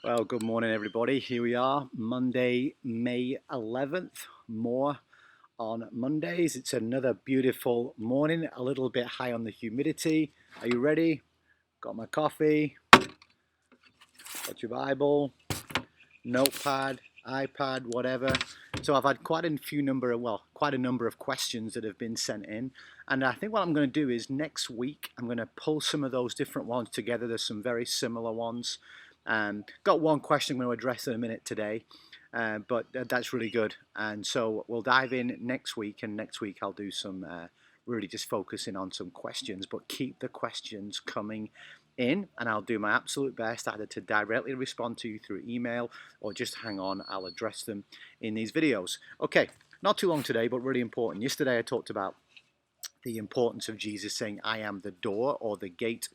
Well, good morning, everybody. Here we are, Monday, May 11th. More on Mondays. It's another beautiful morning, a little bit high on the humidity. Are you ready? Got my coffee, got your Bible, notepad, iPad, whatever. So I've had quite a number of questions that have been sent in. And I think what I'm going to do is next week, I'm going to pull some of those different ones together. There's some very similar ones. Got one question I'm going to address in a minute today, but that's really good. And so we'll dive in next week, and next week I'll do some really just focusing on some questions, but keep the questions coming in, and I'll do my absolute best either to directly respond to you through email or just hang on, I'll address them in these videos. Okay, not too long today, but really important. Yesterday I talked about the importance of Jesus saying, I am the door or the gate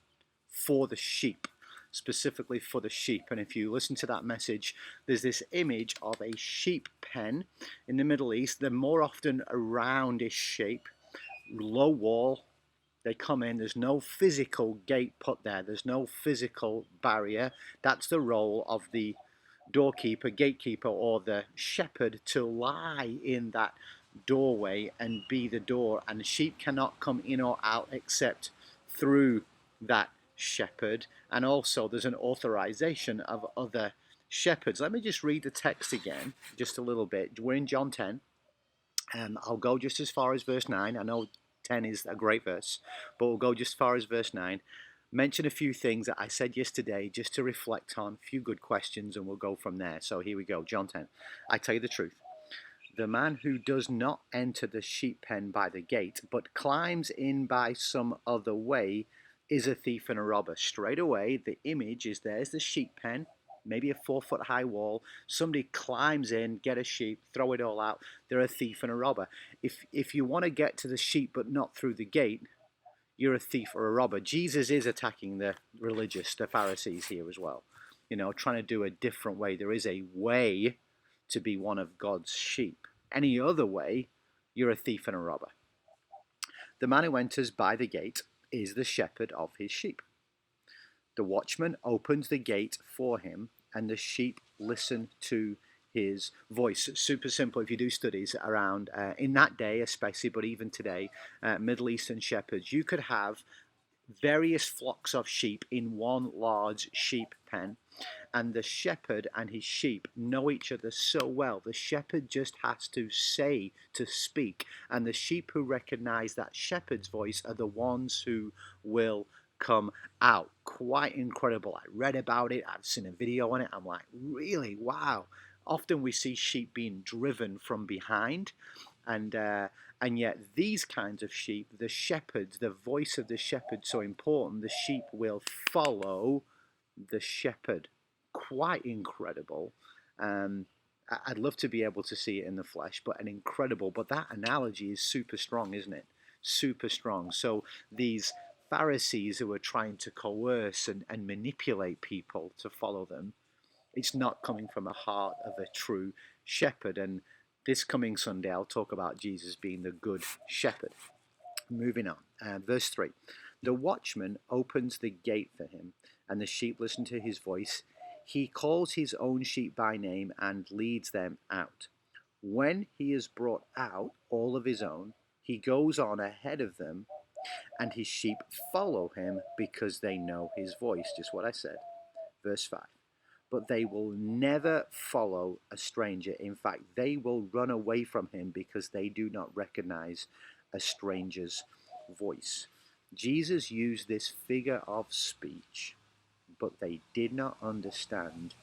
for the sheep, specifically for the sheep. And if you listen to that message, there's this image of a sheep pen in the Middle East. They're more often a roundish shape, low wall. They come in, there's no physical gate put there, there's no physical barrier. That's the role of the doorkeeper, gatekeeper, or the shepherd, to lie in that doorway and be the door. And the sheep cannot come in or out except through that shepherd. And also there's an authorization of other shepherds. Let me just read the text again, just a little bit. We're in John 10. I'll go just as far as verse 9. I know 10 is a great verse, but we'll go just as far as verse 9. Mention a few things that I said yesterday just to reflect on, a few good questions, and we'll go from there. So here we go, John 10. I tell you the truth. The man who does not enter the sheep pen by the gate, but climbs in by some other way, is a thief and a robber. Straight away, the image is there's the sheep pen, maybe a 4-foot high wall. Somebody climbs in, get a sheep, throw it all out. They're a thief and a robber. If you want to get to the sheep but not through the gate, you're a thief or a robber. Jesus is attacking the religious, the Pharisees here as well. You know, trying to do a different way. There is a way to be one of God's sheep. Any other way, you're a thief and a robber. The man who enters by the gate is the shepherd of his sheep. The watchman opens the gate for him, and the sheep listen to his voice. Super simple if you do studies around, in that day especially, but even today, Middle Eastern shepherds, you could have various flocks of sheep in one large sheep pen, and the shepherd and his sheep know each other so well. The shepherd just has to speak, and the sheep who recognize that shepherd's voice are the ones who will come out. Quite incredible. I read about it, I've seen a video on it. I'm like, really? Wow. Often we see sheep being driven from behind, and yet these kinds of sheep, the shepherds, the voice of the shepherd, so important. The sheep will follow the shepherd. Quite incredible. I'd love to be able to see it in the flesh, but that analogy is super strong, isn't it? Super strong. So these Pharisees who are trying to coerce and manipulate people to follow them, it's not coming from a heart of a true shepherd. And this coming Sunday, I'll talk about Jesus being the good shepherd. Moving on, verse 3. The watchman opens the gate for him, and the sheep listen to his voice. He calls his own sheep by name and leads them out. When he has brought out all of his own, he goes on ahead of them, and his sheep follow him because they know his voice. Just what I said. Verse 5. But they will never follow a stranger. In fact, they will run away from him because they do not recognize a stranger's voice. Jesus used this figure of speech, but they did not understand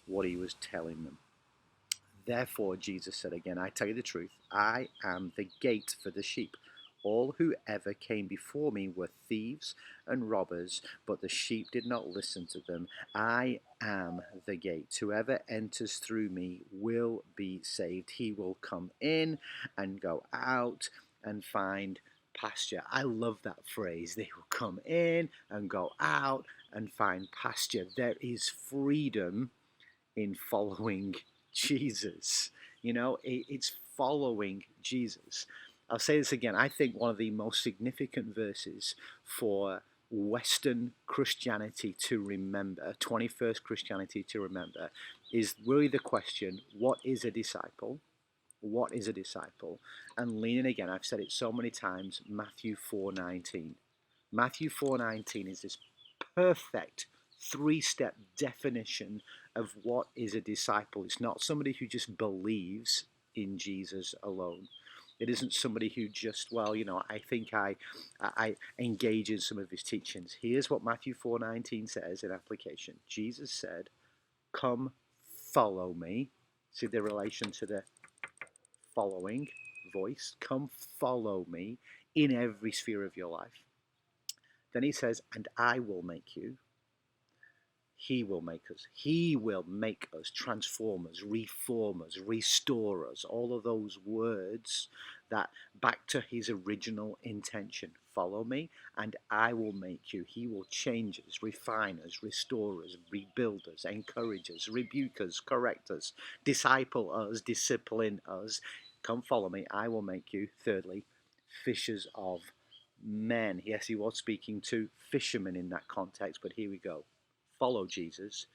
what he was telling them. Therefore, Jesus said again, I tell you the truth, I am the gate for the sheep. All who ever came before me were thieves and robbers, but the sheep did not listen to them. I am the gate. Whoever enters through me will be saved. He will come in and go out and find pasture. I love that phrase. They will come in and go out and find pasture. There is freedom in following Jesus. You know, it's following Jesus. I'll say this again. I think one of the most significant verses for Western Christianity to remember, 21st Christianity to remember, is really the question, what is a disciple? What is a disciple? And leaning again, I've said it so many times, Matthew 4:19. Matthew 4:19 is this perfect three-step definition of what is a disciple. It's not somebody who just believes in Jesus alone. It isn't somebody who just, well, I think I engage in some of his teachings. Here's what Matthew 4:19 says in application. Jesus said, "Come, follow me." See the relation to the following voice. Come, follow me in every sphere of your life. Then he says, "And I will make you." He will make us. He will make us, transform us, reform us, restore us. All of those words that back to his original intention. Follow me and I will make you. He will change us, refine us, restore us, rebuild us, encourage us, rebuke us, correct us, disciple us, discipline us. Come follow me, I will make you. Thirdly, fishers of men. Yes, he was speaking to fishermen in that context, but here we go. Follow Jesus,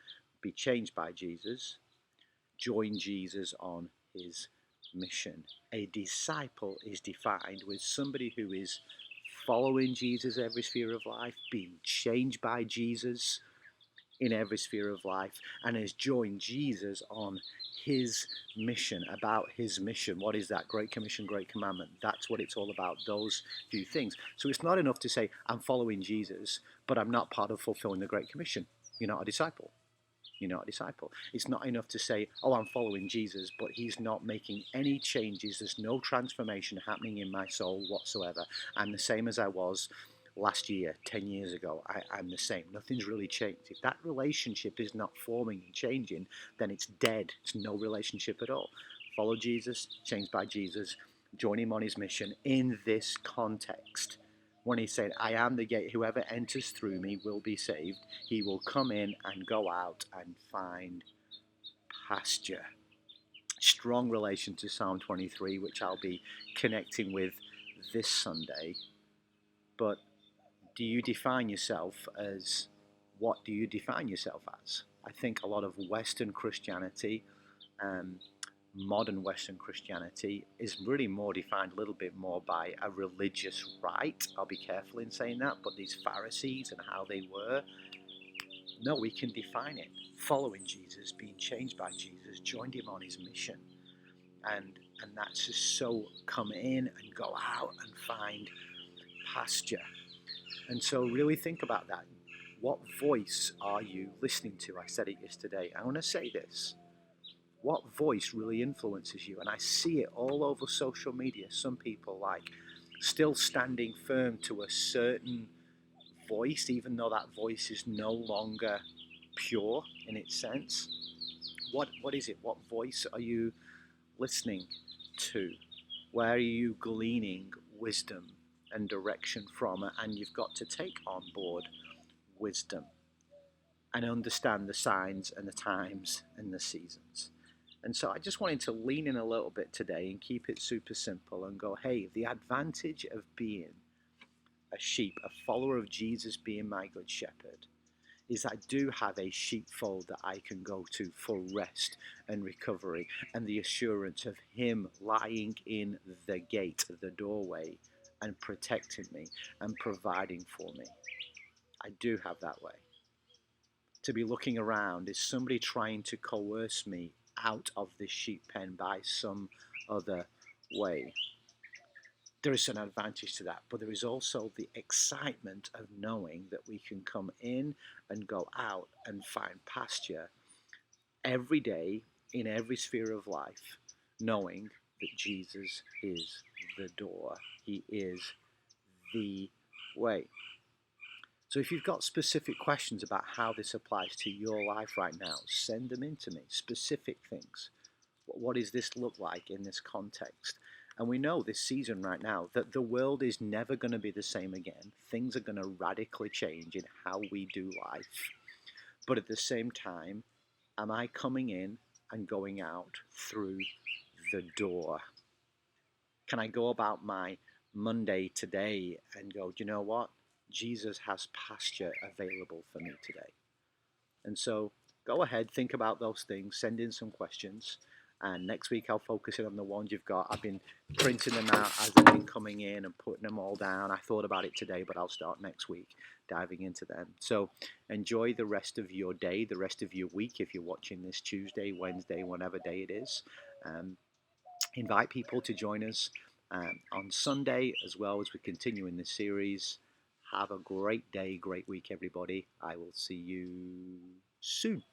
be changed by Jesus, join Jesus on his mission. A disciple is defined with somebody who is following Jesus every sphere of life, being changed by Jesus in every sphere of life, and has joined Jesus on his mission, about his mission. What is that? Great Commission, Great Commandment. That's what it's all about, those few things. So it's not enough to say, I'm following Jesus, but I'm not part of fulfilling the Great Commission. You're not a disciple. You're not a disciple. It's not enough to say, oh, I'm following Jesus, but he's not making any changes. There's no transformation happening in my soul whatsoever. I'm the same as I was last year, 10 years ago. I'm the same. Nothing's really changed. If that relationship is not forming and changing, then it's dead. It's no relationship at all. Follow Jesus, changed by Jesus, join him on his mission in this context. When he said, I am the gate, whoever enters through me will be saved. He will come in and go out and find pasture. Strong relation to Psalm 23, which I'll be connecting with this Sunday. But do you define yourself as, what do you define yourself as? I think a lot of Western Christianity, modern Western Christianity, is really more defined a little bit more by a religious rite. I'll be careful in saying that, but these Pharisees and how they were, no, we can define it. Following Jesus, being changed by Jesus, joined him on his mission. And that's just so come in and go out and find pasture. And so really think about that. What voice are you listening to? I said it yesterday. I want to say this. What voice really influences you? And I see it all over social media. Some people like still standing firm to a certain voice, even though that voice is no longer pure in its sense. What is it? What voice are you listening to? Where are you gleaning wisdom and direction from? And you've got to take on board wisdom and understand the signs and the times and the seasons. And so I just wanted to lean in a little bit today and keep it super simple and go, hey, the advantage of being a sheep, a follower of Jesus, being my good shepherd, is I do have a sheepfold that I can go to for rest and recovery and the assurance of him lying in the gate, the doorway, and protecting me and providing for me. I do have that way. To be looking around is somebody trying to coerce me out of this sheep pen by some other way. There is an advantage to that, but there is also the excitement of knowing that we can come in and go out and find pasture every day in every sphere of life, knowing that Jesus is the door. He is the way. So if you've got specific questions about how this applies to your life right now, send them in to me. Specific things. What does this look like in this context? And we know this season right now that the world is never going to be the same again. Things are going to radically change in how we do life. But at the same time, am I coming in and going out through the door? Can I go about my Monday today and go, do you know what? Jesus has pasture available for me today. And so go ahead, think about those things, send in some questions. And next week I'll focus in on the ones you've got. I've been printing them out as they've been coming in and putting them all down. I thought about it today, but I'll start next week diving into them. So enjoy the rest of your day, the rest of your week if you're watching this Tuesday, Wednesday, whatever day it is. Invite people to join us on Sunday as well as we continue in this series. Have a great day, great week, everybody. I will see you soon.